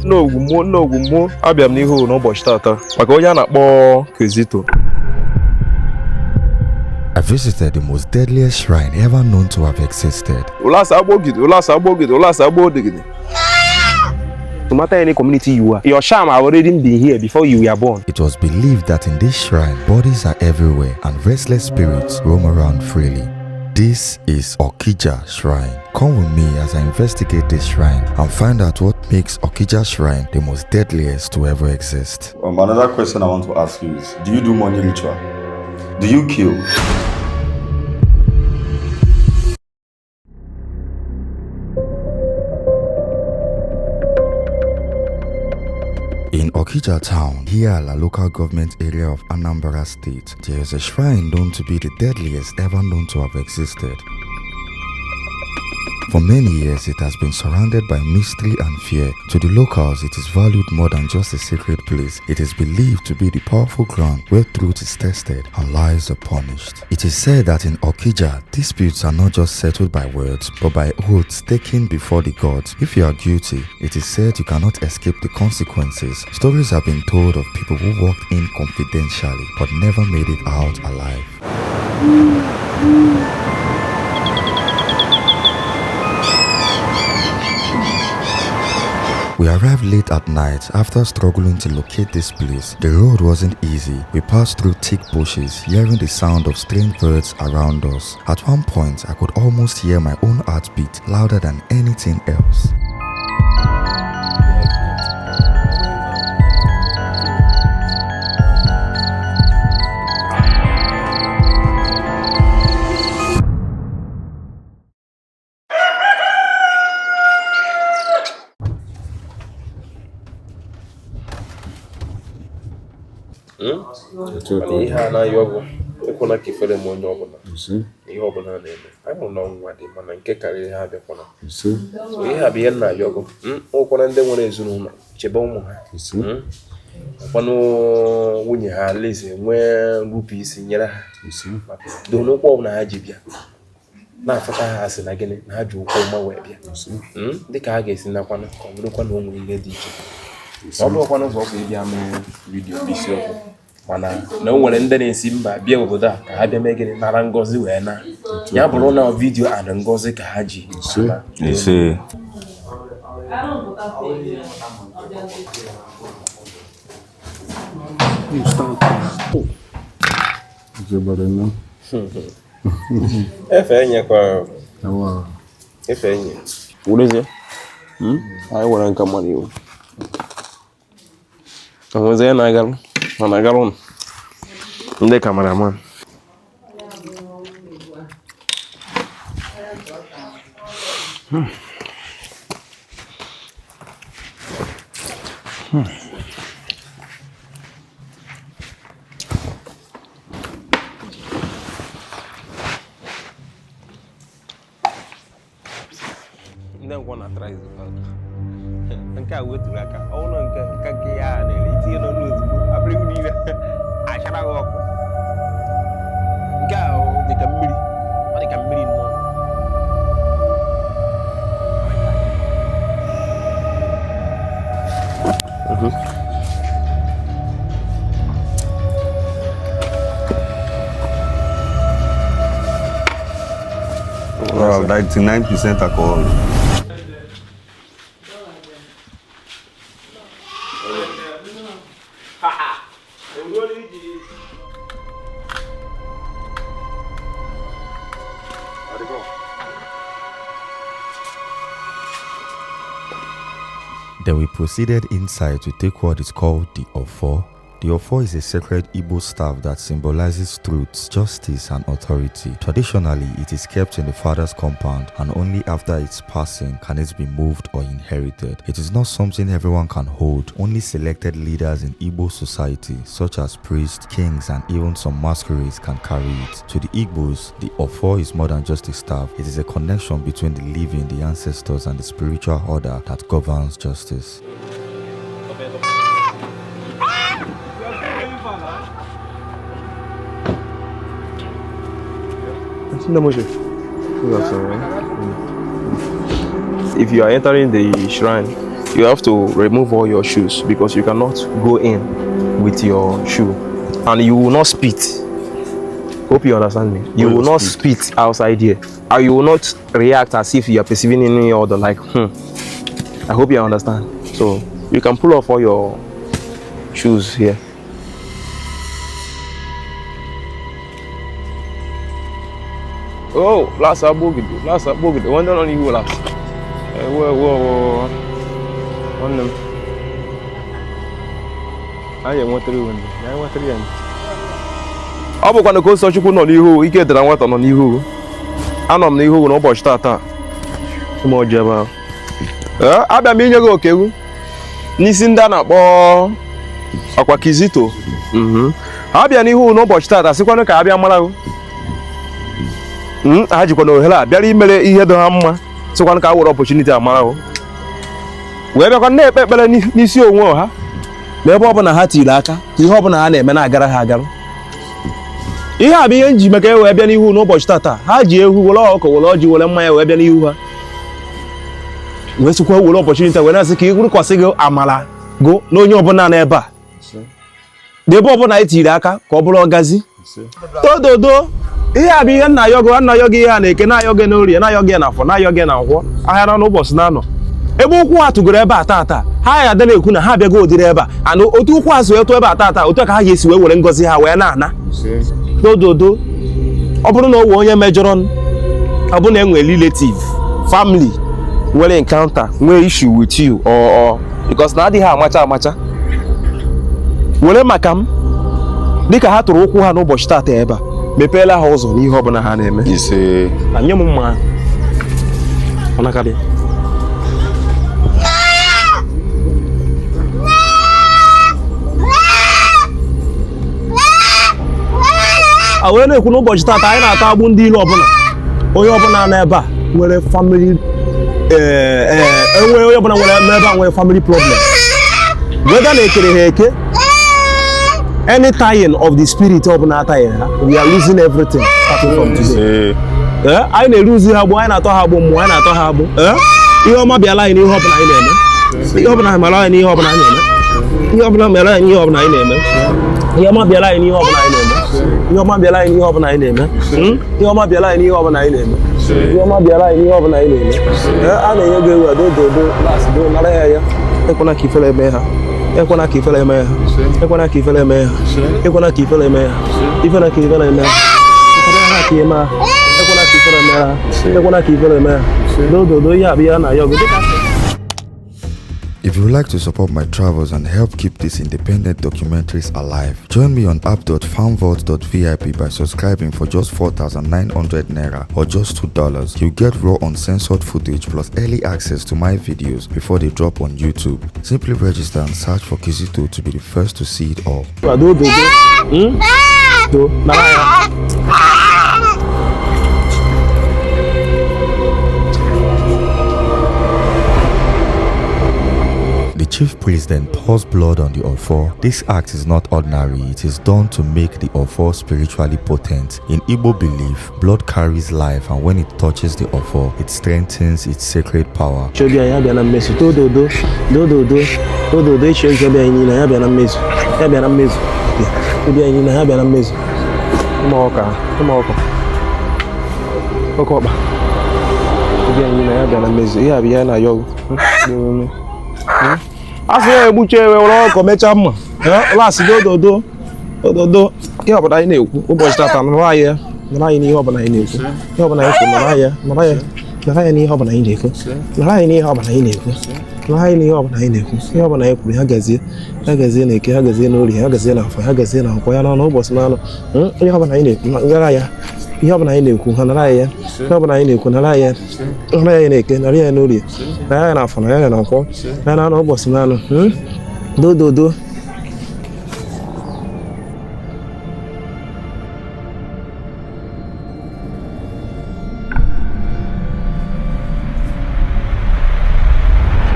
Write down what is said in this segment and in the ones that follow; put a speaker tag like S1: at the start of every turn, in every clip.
S1: No, abịa m n'ihu n'ụbọchị tata maka onye a na-akpọ KIZITO.
S2: I visited the most deadliest shrine ever known to have existed.
S1: No matter any community you are, your charm have already been here before you were born.
S2: It was believed that in this shrine, bodies are everywhere and restless spirits roam around freely. This is Okija Shrine. Come with me as I investigate this shrine and find out what makes Okija Shrine the most deadliest to ever exist.
S3: Another question I want to ask you is, do you do money ritual? Do you kill?
S2: In Okija town, here la local government area of Anambra State, there is a shrine known to be the deadliest ever known to have existed. For many years, it has been surrounded by mystery and fear. To the locals, it is valued more than just a sacred place. It is believed to be the powerful ground where truth is tested and lies are punished. It is said that in Okija, disputes are not just settled by words, but by oaths taken before the gods. If you are guilty, it is said you cannot escape the consequences. Stories have been told of people who walked in confidentially, but never made it out alive. We arrived late at night after struggling to locate this place. The road wasn't easy. We passed through thick bushes, hearing the sound of strange birds around us. At one point, I could almost hear my own heartbeat louder than anything else.
S1: Ihe a na-ayọ ọgwụ ekwela ka ifere m onye ọbụla ihe ọbụla na-eme anyị mụ na ọnwụnwa dị mana nke karịrị ha abịakwana so ihe a bụ ihe na-ayọ ọgwụ ụkwara ndị nwere ezinụlọ chebe ụmụ ha ọkwanụ nwunye ha alaeze nwee nrụpụ isi nyere ha do n'ụkwụ ọbụla ha ji bịa na-afụta ha asị na gịnị na ha ji ụkwụ ọma wee bịa dịka ha ga-esi nakwana ka ọ bụrụkwa na o nwere ihe dị iche ọ bụrụkwana ụzọ ọkụ ịbịa mee vidiyo n'isiokwu mana na o nwere ndị na-esi mba bịa obodo a ka ha bịa mee gịnị nara ngọzi wee na ya bụrụ na vidiyo adị ngọzi ka ha ji ise efe enye kwa efe enye ulezie anyị nwere nka mmadụ iwu onweze ya na-agalụ mana agalụ ndị kameraman ndị ngwa na try nke a weturu aka ọnụ nke ya na-ele itinye n'ọnụ ozugbo abụrụ niile achara gị ọkụ nke a dịka mmiri ọ dịka mmiri nnọọ
S3: Well, 99% alcohol.
S2: Then we proceeded inside to take what is called the Ofo. The Ofo is a sacred Igbo staff that symbolizes truth, justice, and authority. Traditionally, it is kept in the father's compound, and only after its passing can it be moved or inherited. It is not something everyone can hold. Only selected leaders in Igbo society, such as priests, kings, and even some masquerades can carry it. To the Igbos, the Ofo is more than just a staff. It is a connection between the living, the ancestors, and the spiritual order that governs justice.
S1: if you are entering the shrine, you have to remove all your shoes because you cannot go in with your shoe, and you will not spit. Hope you understand me. You will not spit outside here, and you will not react as if you are perceiving any other like I hope you understand. So you can pull off all your shoes here. Oh, last abogid. One don't only you last. Whoa. One them. I want to do. Ọ bụkwa na Kosto Chukwu nọ n'ihu, ike dara nwata nọ n'ihu. Anọ m n'ihu n'ụbọchị tata. Ụmụ ojeba. Abịa m inye gị okewu. N'isi ndị a na-akpọ akwa KIZITO. Abịa n'ihu n'ụbọchị tata sịkwanụ ka abịa mara gị. Ha jikwa na ohere a bịara imere ihe dị ha mma, sịkwanụ ka a were opportunity amara gị. Wee bịakwa na-ekpe ekpere n'isi onwe ọha. N'ebe ọ bụla ha tiri aka, ka ihe ọ bụla ha na-eme na-agara ha agara. Ihe a bụ ihe nji maka wee bịa n'ihu n'ụbọchị tata. Ha ji ehu were ọkụ were ọjị were mmanya wee bịa n'ihu ha. Wee sịkwa were opportunity wee na-asị ka ịkwụsị gị amala go n'onye ọbụla n'ebe a. N'ebe ọbụla anyị tiri aka ka ọ bụrụ ọgazi. Tododo ihe a bụ ihe nna yọgị ihe a na-eke na-ayọgị n'orie na-ayọgị n'afọ na-ayọgị na nkwọ ahịa nọ n'ụbọchị na-anọ. Ebe ụkwụ ha tụgoro ebe a tata, ha ya adịla ekwu na ha abịago ụdịrị ebe a, ana otu ụkwụ ha si wee tụọ ebe a tata, otu ka ha ga-esi wee were ngọzi ha wee na-ana. Tododo ọ bụrụ na o wee onye mejọrọ, ọ bụ na enwe relative family nwere encounter nwee issue with you or because na adịghị amacha were maka m dịka ha tụrụ ụkwụ ha n'ụbọchị tata ebe a, mepeela ha ụzọ n'ihe ọbụla ha na-eme. Anye m mma ọnakadị a wee na-ekwu n'ụbọchị tata anyị na-ata agbụ ndị ilu ọbụla onye ọbụla n'ebe a nwere family onye ọbụla nwere n'ebe a nwere family problem, whether na-ekere ha eke, any tying of the spirit ọbụla ataghị ha, we are losing everything starting from today. Anyị na-eruzi ha gbụ, anyị na-atọ ha agbụ mmụọ, anyị na-atọ ha agbụ. Ihe ọma bịala anyị n'ihe ọbụla anyị na-eme, ihe ọbụla mara anyị n'ihe ọbụla anyị na-eme, ihe ọbụla mere anyị n'ihe ọbụla anyị na-eme, ihe ọma bịala anyị n'ihe ọbụla anyị na-eme, ihe ọma bịala anyị n'ihe ọbụla anyị na-eme, ihe ọma bịala anyị n'ihe ọbụla anyị na-eme, ihe ọma bịala anyị n'ihe ọbụla anyị na-eme. A na-enye gị ewu adododo lasdo nara ya ekwana ka ifere eme ha, ekwana ka ifere eme ha, ekwana ka ifere eme ha, ekwana ka ifere eme ha, ifere ka ifere eme ha, ekwana ka eme ha, ekwana ka ifere eme ha, ekwana ka ifere eme ha. Dododo ihe abịa na ya ogodo.
S2: If you would like to support my travels and help keep these independent documentaries alive, join me on app.fanvault.vip by subscribing for just 4,900 Naira or just $2. You get raw uncensored footage plus early access to my videos before they drop on YouTube. Simply register and search for KIZITO to be the first to see it all. The chief priest then pours blood on the offer. This act is not ordinary, it is done to make the offer spiritually potent. In Igbo belief, blood carries life, and when it touches the offer, it strengthens its sacred power.
S1: Asị ya egbuche ewe were ọkọ mecha mma. Lasị dododo ihe ọbụla anyị na-ekwu ụbọchị tata nara anyị n'ihe ọbụla anyị na-ekwu. Ihe ọbụla anyị kwuru nara ya n'ihe ọbụla anyị na-ekwu. Nara anyị n'ihe ọbụla anyị na-ekwu. Nara anyị n'ihe ọbụla anyị na-ekwu. Ihe ọbụla anyị kwuru ha gazie na eke, ha gazie n'orie, ha gazie na afọ, ha gazie na nkwọ ya n'ọnụ ụbọchị n'anụ. Ihe ọbụla anyị na-ekwu nara ya. Ihe ọbụla anyị na-ekwu ha nara ya. Ihe ọbụla anyị na-ekwu nara ya. Nara ya na-eke, nara ya n'orie, nara ya na afọ, nara ya na nkwọ ya n'anụ ụbọchị n'anụ. Dododo.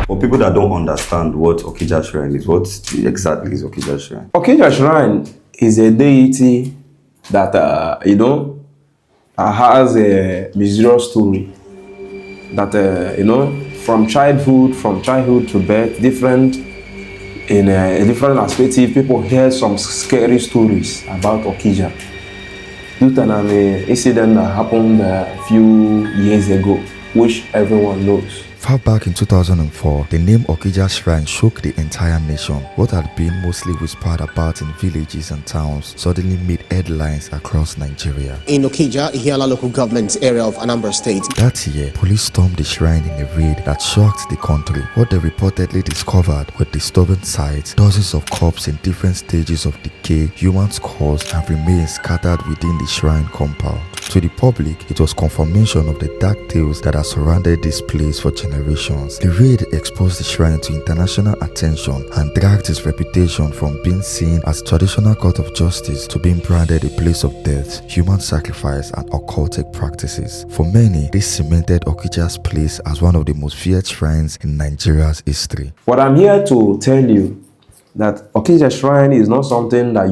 S3: For people that don't understand what Okija Shrine is, what exactly is Okija Shrine?
S1: Okija Shrine is a deity that, has a mysterious story that from childhood to birth, different in a different perspective, people hear some scary stories about Okija due to an incident that happened a few years ago, which everyone knows.
S2: Far back in 2004, the name Okija Shrine shook the entire nation. What had been mostly whispered about in villages and towns suddenly made headlines across Nigeria.
S4: In Okija, Ihiala local government area of Anambra State.
S2: That year, police stormed the shrine in a raid that shocked the country. What they reportedly discovered were disturbing sights, dozens of corpses in different stages of decay, human skulls and remains scattered within the shrine compound. To the public, it was confirmation of the dark tales that had surrounded this place for generations. The raid exposed the shrine to international attention and dragged its reputation from being seen as a traditional court of justice to being branded a place of death, human sacrifice, and occultic practices. For many, this cemented Okija's place as one of the most feared shrines in Nigeria's history.
S1: But I'm here to tell you that Okija Shrine is not something that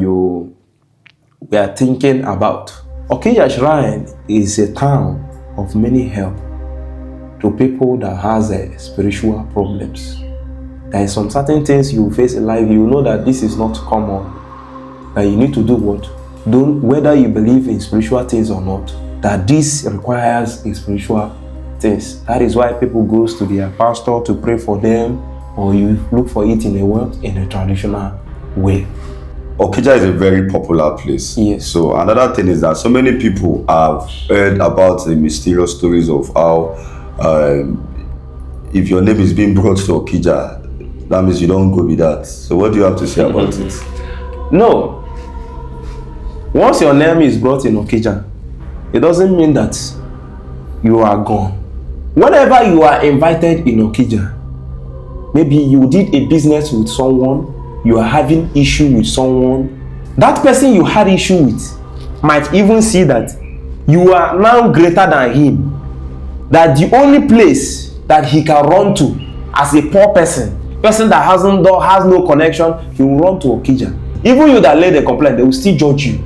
S1: we are thinking about. Okija Shrine is a town of many help to people that has spiritual problems. There is some certain things you face in life, you know that this is not common, that you need to do what? Whether you believe in spiritual things or not, that this requires a spiritual things. That is why people goes to their pastor to pray for them, or you look for it in a traditional way.
S3: Okija is a very popular place.
S1: Yes.
S3: So another thing is that so many people have heard about the mysterious stories of how if your name is being brought to Okija, that means you don't go with that. So what do you have to say about it?
S1: No. Once your name is brought in Okija, it doesn't mean that you are gone. Whenever you are invited in Okija, maybe you did a business with someone, you are having issue with someone, that person you had issue with might even see that you are now greater than him, that the only place that he can run to as a poor person that has no connection, he will run to Okija. Even you that laid a complaint, they will still judge you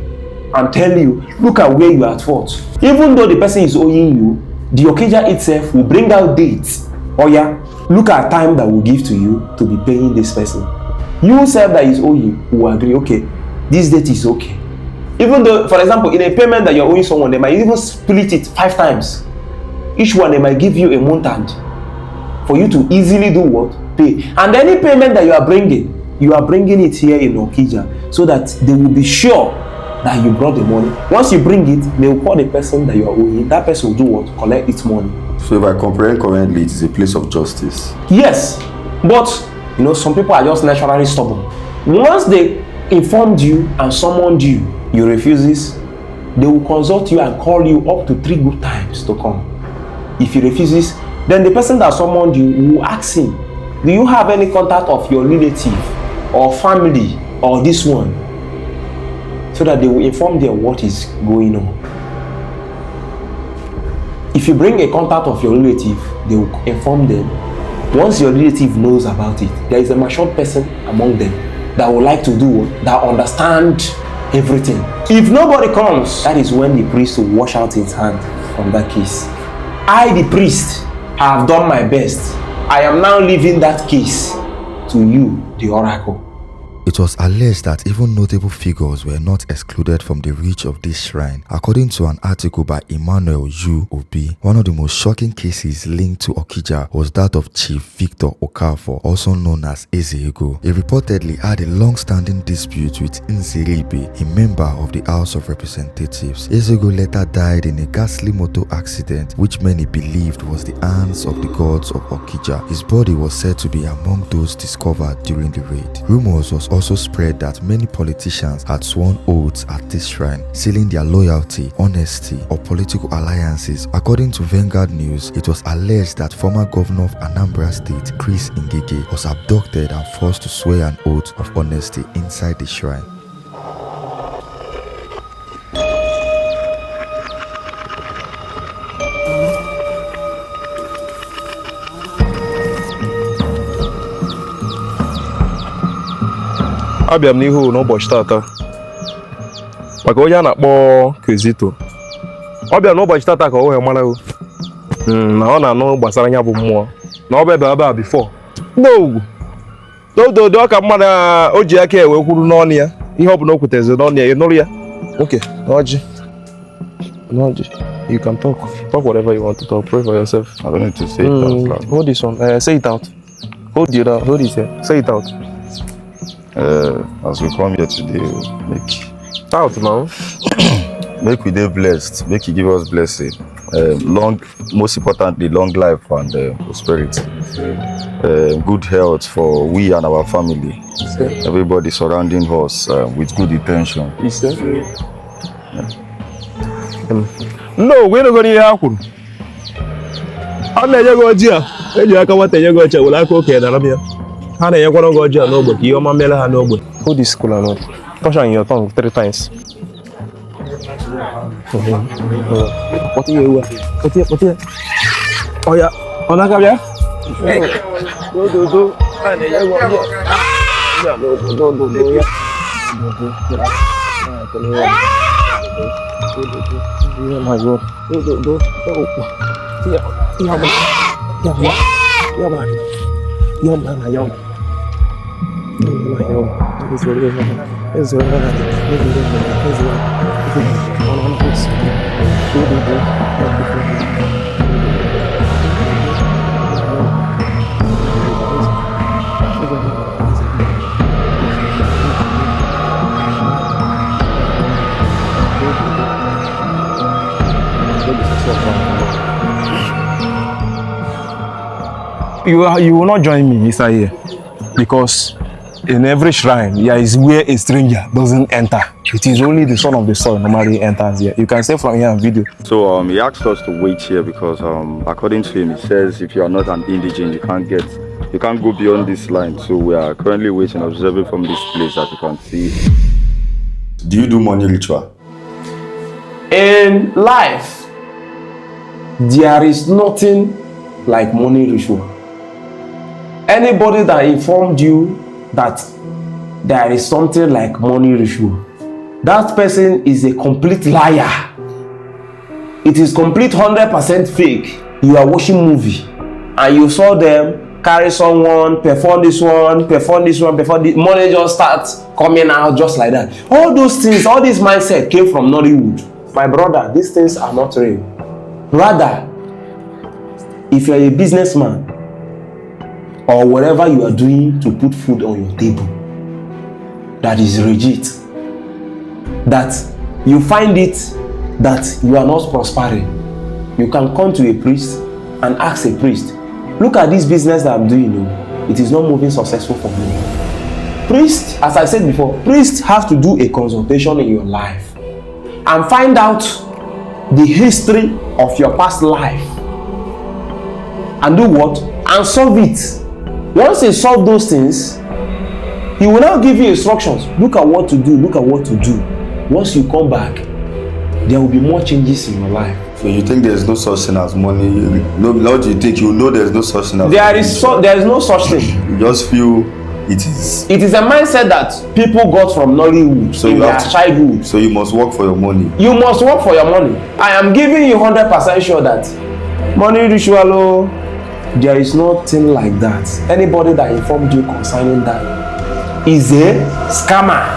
S1: and tell you, look at where you are at fault. Even though the person is owing you, the Okija itself will bring out dates. Oh yeah, look at time that will give to you to be paying this person. You self that is owing you will agree, okay, this date is okay. Even though, for example, in a payment that you're owing someone, they might even split it 5 times. Each one, they might give you a montant for you to easily do what? Pay. And any payment that you are bringing it here in Okija so that they will be sure that you brought the money. Once you bring it, they will call the person that you are owing. That person will do what? Collect its money.
S3: So if I comprehend correctly, it is a place of justice.
S1: Yes, but some people are just naturally stubborn. Once they informed you and summoned you, you refuses, they will consult you and call you up to 3 good times to come. If he refuses, then the person that summoned you will ask him, do you have any contact of your relative or family or this one? So that they will inform them what is going on. If you bring a contact of your relative, they will inform them. Once your relative knows about it, there is a matured person among them that would like to do, that understand everything. If nobody comes, that is when the priest will wash out his hand from that case. I, the priest, have done my best. I am now leaving that case to you, the oracle.
S2: It was alleged that even notable figures were not excluded from the reach of this shrine. According to an article by Emmanuel U. Obi, one of the most shocking cases linked to Okija was that of Chief Victor Okafor, also known as Ezeego. He reportedly had a long-standing dispute with Nzeribe, a member of the House of Representatives. Ezeego later died in a ghastly motor accident, which many believed was the hands of the gods of Okija. His body was said to be among those discovered during the raid. Rumors was also spread that many politicians had sworn oaths at this shrine, sealing their loyalty, honesty, or political alliances. According to Vanguard News, it was alleged that former governor of Anambra State, Chris Ngige, was abducted and forced to swear an oath of honesty inside the shrine.
S1: Abịa m n'ihu n'ụbọchị tata maka onye a na-akpọ KIZITO. Ọ bịa n'ụbọchị tata ka o wee mara Na ọ na-anụ gbasara ya bụ mmụọ. Na ọ bụ ebe a before. No. Do ka mmadụ o ji aka ewe kwuru n'ọnụ ya. Ihe ọ bụla o kwuteze n'ọnụ ya, ị nụrụ ya. Okay, n'ọjị. You can talk whatever you want to talk. Pray for yourself.
S3: I don't need to say it out loud.
S1: Hold this one. Say it out. Hold it here. Say it out.
S3: As we come here today, make
S1: Out now.
S3: make we dey blessed. Make you give us blessing. Most importantly, long life and prosperity. Good health for we and our family. Everybody surrounding us with good intention.
S1: No, we're not going to happen. I'm not going to go to aka nwata nye go cha wala aka oke na rabia. Ha na nyekwa go ja no ogbe ka ihe ọma mere ha no ogbe. Hold this cool and touch on your tongue 3 times. What you? Oh yeah. Ona ka bia? Do. Ana nye go ja. Ya do ya. Oh my God. Do. You will not join me inside here because in every shrine there is where a stranger doesn't enter. It is only the son of the soil normally enters here. You can stay from here and video.
S3: So he asked us to wait here because according to him, he says if you are not an indigent, you can't go beyond this line. So we are currently waiting, observing from this place, as you can see. Do you do money ritual?
S1: In life, there is nothing like money ritual. Anybody that informed you that there is something like money ritual, that person is a complete liar. It is complete 100% fake. You are watching movie and you saw them carry someone, perform this one, money just starts coming out just like that. All those things, all this mindset came from Nollywood. My brother, these things are not real. Rather, if you are a businessman or whatever you are doing to put food on your table, that is legit, that you find it that you are not prospering, you can come to a priest and ask a priest, look at this business that I'm doing, it is not moving successful for me. Priest, as I said before, priests have to do a consultation in your life and find out the history of your past life and do what? And solve it. Once you solve those things, he will now give you instructions. Look at what to do, look at what to do. Once you come back, there will be more changes in your life.
S3: So you think there is no such thing as money? No, what do you think? You know there is no such thing as
S1: there is no such thing.
S3: You just feel it is.
S1: It is a mindset that people got from Nollywood, so in their childhood.
S3: So you must work for your money.
S1: You must work for your money. I am giving you 100% sure that money ritual, there is nothing like that. Anybody that informed you concerning that is a scammer.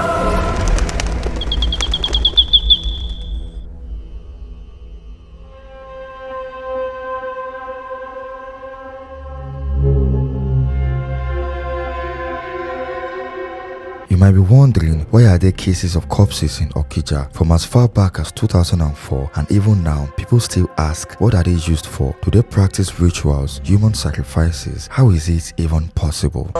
S2: You might be wondering, why are there cases of corpses in Okija from as far back as 2004, and even now people still ask, what are they used for? Do they practice rituals, human sacrifices? How is it even possible?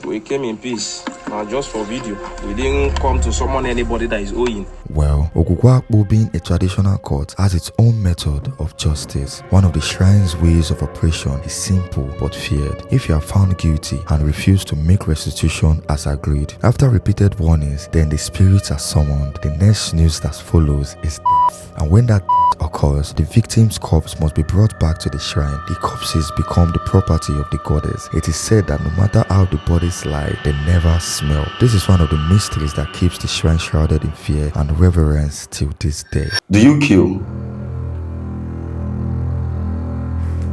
S1: We came in peace, just for video. We didn't come to summon anybody that is owing.
S2: Well, Ogugwakpo, being a traditional court, has its own method of justice. One of the shrine's ways of operation is simple but feared. If you are found guilty and refuse to make restitution as agreed, after repeated warnings, then the spirits are summoned. The next news that follows is death. And when that occurs, the victim's corpse must be brought back to the shrine. The corpses become the property of the goddess. It is said that no matter how the bodies lie, they never smell. This is one of the mysteries that keeps the shrine shrouded in fear and reverence till this day.
S3: Do you kill?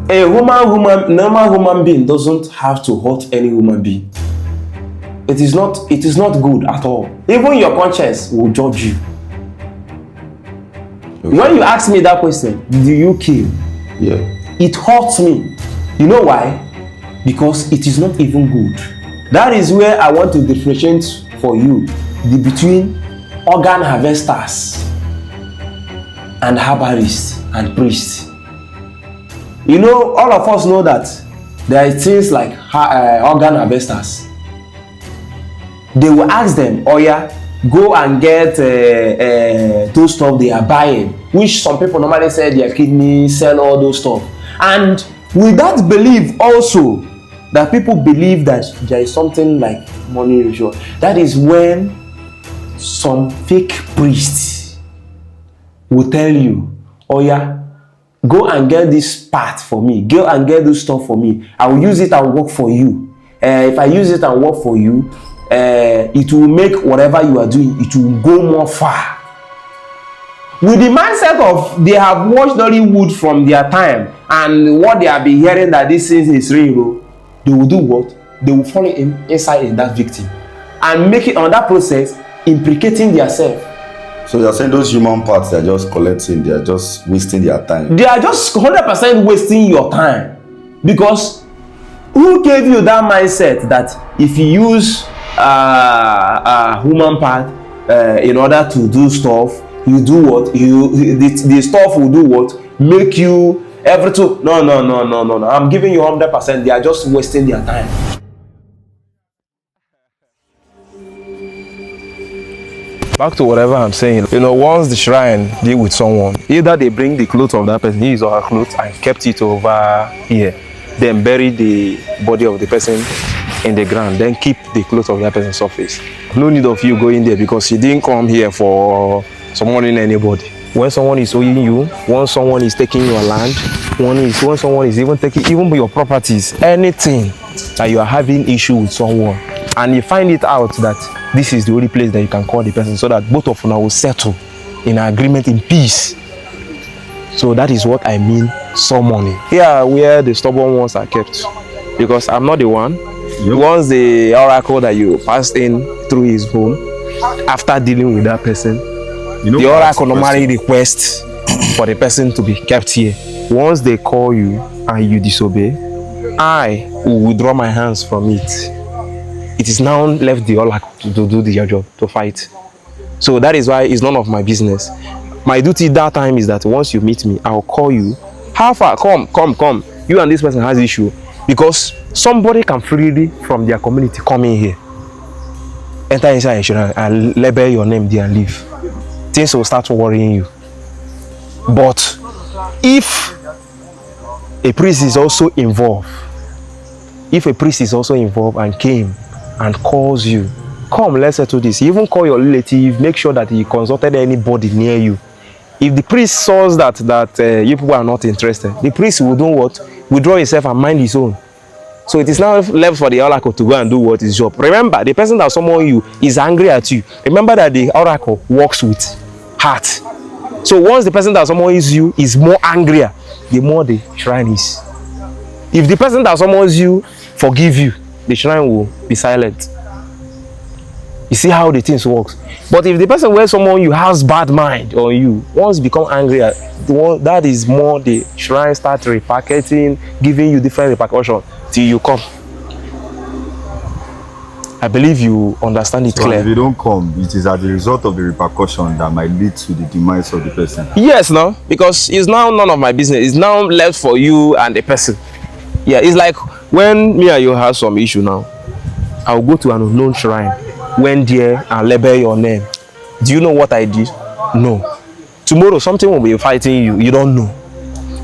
S1: A normal human being doesn't have to hurt any human being. It is not good at all. Even your conscience will judge you. Okay. When you ask me that question, do you kill?
S3: Yeah.
S1: It hurts me. You know why? Because it is not even good. That is where I want to differentiate for you between organ harvesters and herbalists and priests. You know, all of us know that there are things like organ harvesters. They will ask them, oh yeah, go and get those stuff they are buying, which some people normally sell their kidney, sell all those stuff. And with that belief also, that people believe that there is something like money ritual, that is when some fake priests will tell you, oh yeah, go and get this part for me, go and get this stuff for me, I will use it and work for you. If I use it and work for you, it will make whatever you are doing, it will go more far. With the mindset of they have watched Hollywood from their time and what they have been hearing that this is real, they will do what? They will follow inside in that victim and make it on that process implicating themselves.
S3: So you're saying those human parts, they're just collecting, they're just wasting their time.
S1: They are just 100% wasting your time. Because who gave you that mindset that if you use a human part in order to do stuff, you do what? The stuff will do what? Make you everything. No. I'm giving you 100%. They are just wasting their time. Back to whatever I'm saying, you know, once the shrine deal with someone, either they bring the clothes of that person, his or her clothes, and kept it over here, then bury the body of the person in the ground, then keep the clothes of that person's surface. No need of you going there because you didn't come here for someone in anybody. When someone is owing you, when someone is taking your land, when someone is even taking even your properties, anything that you are having issue with someone, and you find it out that this is the only place that you can call the person so that both of you will settle in agreement in peace. So that is what I mean summoning. Here where the stubborn ones are kept. Because I'm not the one. Yep. Once the oracle that you passed in through his home, after dealing with that person, the oracle normally requests for the person to be kept here. Once they call you and you disobey, I will withdraw my hands from it. It is now left the oracle to do the job, to fight. So that is why it's none of my business. My duty that time is that once you meet me, I'll call you. How far? Come. You and this person has issue. Because somebody can freely from their community come in here, enter inside a shrine and label your name there and leave. Things will start worrying you. But if a priest is also involved, and came and calls you, come, let's settle this. You even call your relative, make sure that he consulted anybody near you. If the priest saws that you people are not interested, the priest will do what? Withdraw himself and mind his own. So it is now left for the oracle to go and do what his job. Remember, the person that summons you is angry at you. Remember that the oracle works with heart. So once the person that summons you is more angrier, the more the shrine is. If the person that summons you forgive you, the shrine will be silent. You see how the things works. But if the person where someone you has bad mind on you, once become angry, that is more the shrine start repackaging, giving you different repercussions till you come. I believe you understand it clear.
S3: If you don't come, it is as a result of the repercussion that might lead to the demise of the person.
S1: Yes, no, because it's now none of my business. It's now left for you and the person. Yeah, it's like when me and you have some issue now, I'll go to an unknown shrine, went there and label your name. Do you know what I did? No. Tomorrow something will be fighting you. You don't know.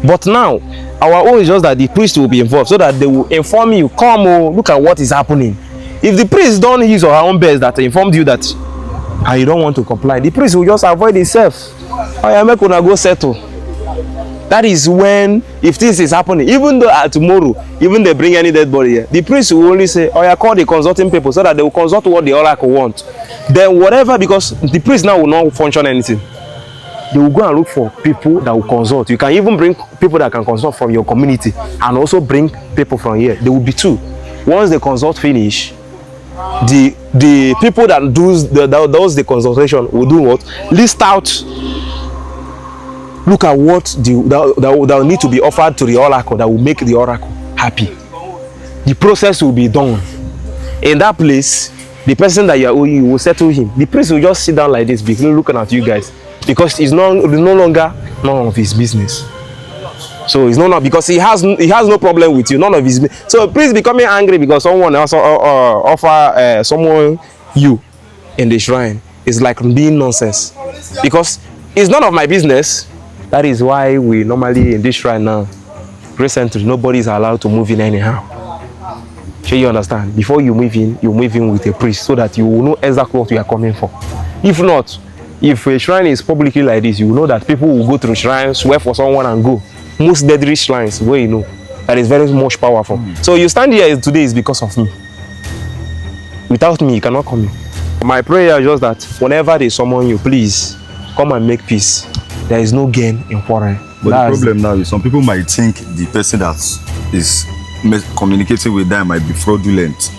S1: But now, our own is just that the priest will be involved so that they will inform you, come, look at what is happening. If the priest done his or her own best that informed you that and you don't want to comply, the priest will just avoid himself. I am going to go settle.
S5: That is when, if this is happening, even though tomorrow, even they bring any dead body here, the priest will only say, oh, I call the consulting people so that they will consult what the oracle want. Then whatever, because the priest now will not function anything. They will go and look for people that will consult. You can even bring people that can consult from your community and also bring people from here. There will be two. Once the consult finish, the people that does the consultation will do what? List out, look at what that will need to be offered to the oracle that will make the oracle happy. The process will be done. In that place, the person that you are owing, you will settle him. The priest will just sit down like this, looking at you guys, because it's no longer none of his business. So it's not because he has no problem with you, none of his business. So priest becoming angry because someone else offer someone you in the shrine is like being nonsense, because it's none of my business. That is why we normally in this shrine now, recently, nobody is allowed to move in anyhow. So you understand? Before you move in with a priest so that you will know exactly what you are coming for. If not, if a shrine is publicly like this, you will know that people will go to the shrine, swear for someone and go. Most deadly shrines, where you know, that is very much powerful. So you stand here today is because of me. Without me, you cannot come in. My prayer is just that whenever they summon you, please come and make peace. There is no gain in quarrel.
S3: But the problem now is some people might think the person that is communicating with them might be fraudulent.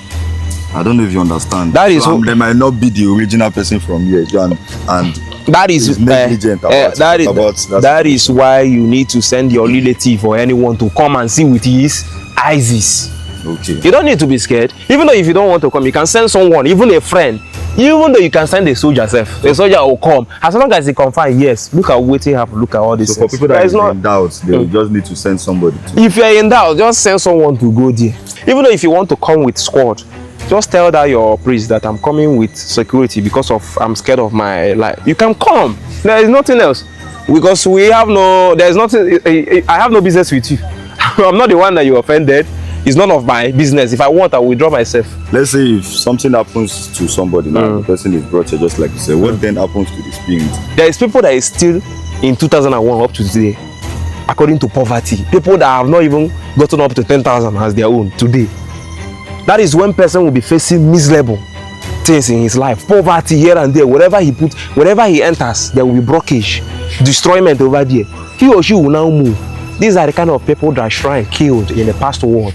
S3: I don't know if you understand. That is so, they might not be the original person from here, and
S5: that is negligent that is why you need to send your relative or anyone to come and see with his eyes.
S3: Okay.
S5: You don't need to be scared. Even though if you don't want to come, you can send someone, even a friend. Even though you can send a soldier self, the soldier will come. As long as he confirm, yes, look at what you have, look at all this.
S3: So for people that are in doubt, they will just need to send somebody.
S5: If you are in doubt, just send someone to go there. Even though if you want to come with squad, just tell that your priest that I'm coming with security because of I'm scared of my life. You can come. There is nothing else. Because there's nothing, I have no business with you. I'm not the one that you offended. It's none of my business. If I want, I will withdraw myself.
S3: Let's say if something happens to somebody now, the person is brought here just like you said, what then happens to the spirit?
S5: There is people that is still in 2001 up to today, according to poverty. People that have not even gotten up to 10,000 as their own today. That is when person will be facing miserable things in his life. Poverty here and there. Wherever he enters, there will be blockage, destroyment over there. He or she will now move. These are the kind of people that shrine killed in the past world.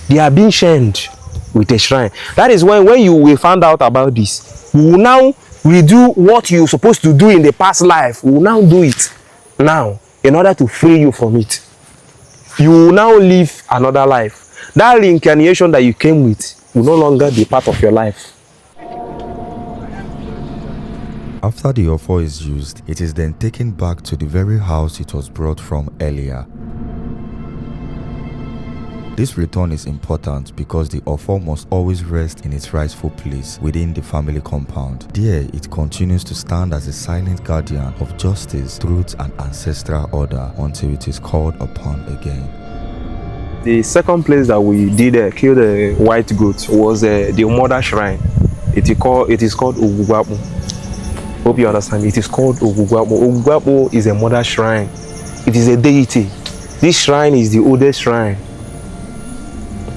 S5: They are being shamed with a shrine. That is when you will find out about this. We will now redo what you're supposed to do in the past life. We will now do it now in order to free you from it. You will now live another life. That reincarnation that you came with will no longer be part of your life.
S2: After the offer is used, it is then taken back to the very house it was brought from earlier. This return is important because the offer must always rest in its rightful place within the family compound. There, it continues to stand as a silent guardian of justice, truth, and ancestral order until it is called upon again.
S5: The second place that we did kill the white goat was the mother shrine. It is called Ogugwapo. Hope you understand. It is called Ogugwapo. Ogugwapo is a mother shrine. It is a deity. This shrine is the oldest shrine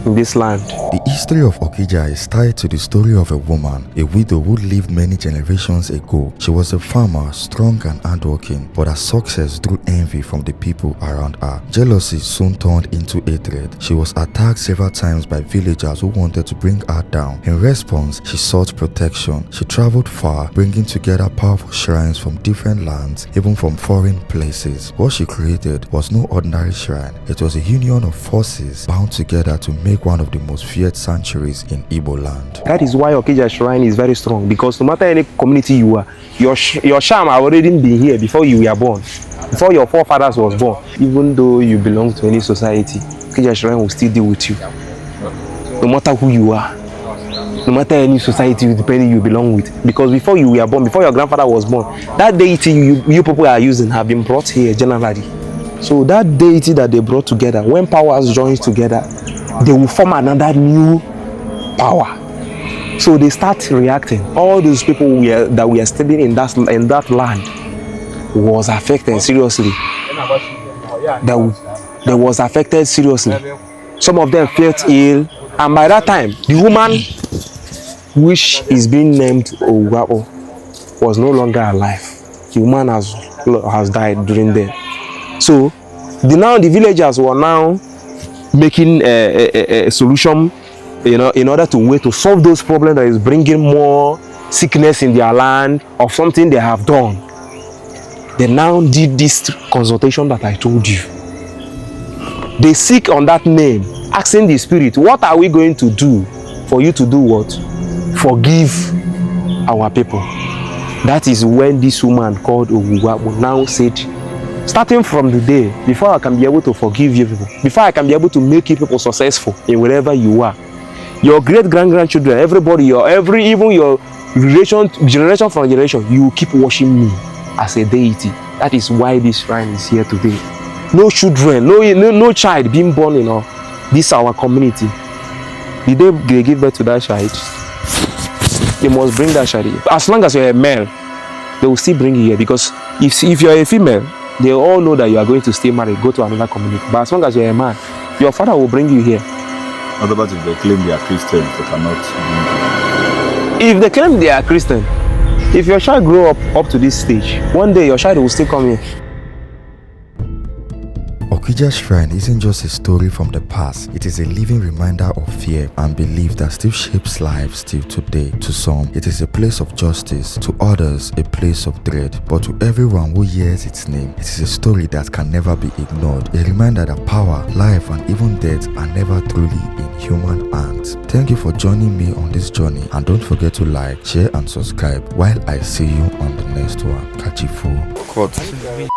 S5: in this land.
S2: The history of Okija is tied to the story of a woman, a widow who lived many generations ago. She was a farmer, strong and hardworking, but her success drew envy from the people around her. Jealousy soon turned into hatred. She was attacked several times by villagers who wanted to bring her down. In response, she sought protection. She traveled far, bringing together powerful shrines from different lands, even from foreign places. What she created was no ordinary shrine. It was a union of forces bound together to make one of the most feared sanctuaries in Igbo land.
S5: That is why Okija Shrine is very strong, because no matter any community you are, your sham have already been here before you were born, before your forefathers was born. Even though you belong to any society, Okija Shrine will still deal with you. No matter who you are, no matter any society depending you belong with, because before you were born, before your grandfather was born, that deity you people are using have been brought here generally. So that deity that they brought together, when powers join together, they will form another new power. So they start reacting. All those people that we are studying in that land was affected seriously. that was affected seriously. Some of them felt ill, and by that time, the woman, which is being named Owuwapo, was no longer alive. The woman has died during then. So the villagers were now making a solution, in order to solve those problems that is bringing more sickness in their land of something they have done. They now did this consultation that I told you. They seek on that name, asking the spirit, what are we going to do for you to do what? Forgive our people. That is when this woman called Owuwapo now said, starting from the day, before I can be able to forgive you people, before I can be able to make you people successful in wherever you are, your great-grandchildren, everybody, even your generation from generation, you keep worshiping me as a deity. That is why this shrine is here today. No children, no child being born in this our community. The day they give birth to that child, they must bring that child here. As long as you're a male, they will still bring you here, because if you're a female, they all know that you are going to stay married, go to another community. But as long as you're a man, your father will bring you here.
S3: What about if they claim they are Christians, they cannot bring you?
S5: If they claim they are Christian, if your child grow up to this stage, one day your child will still come here.
S2: Okija Shrine isn't just a story from the past, it is a living reminder of fear and belief that still shapes lives till today. To some, it is a place of justice, to others, a place of dread. But to everyone who hears its name, it is a story that can never be ignored. A reminder that power, life, and even death are never truly in human hands. Thank you for joining me on this journey, and don't forget to like, share, and subscribe while I see you on the next one. Kachifo.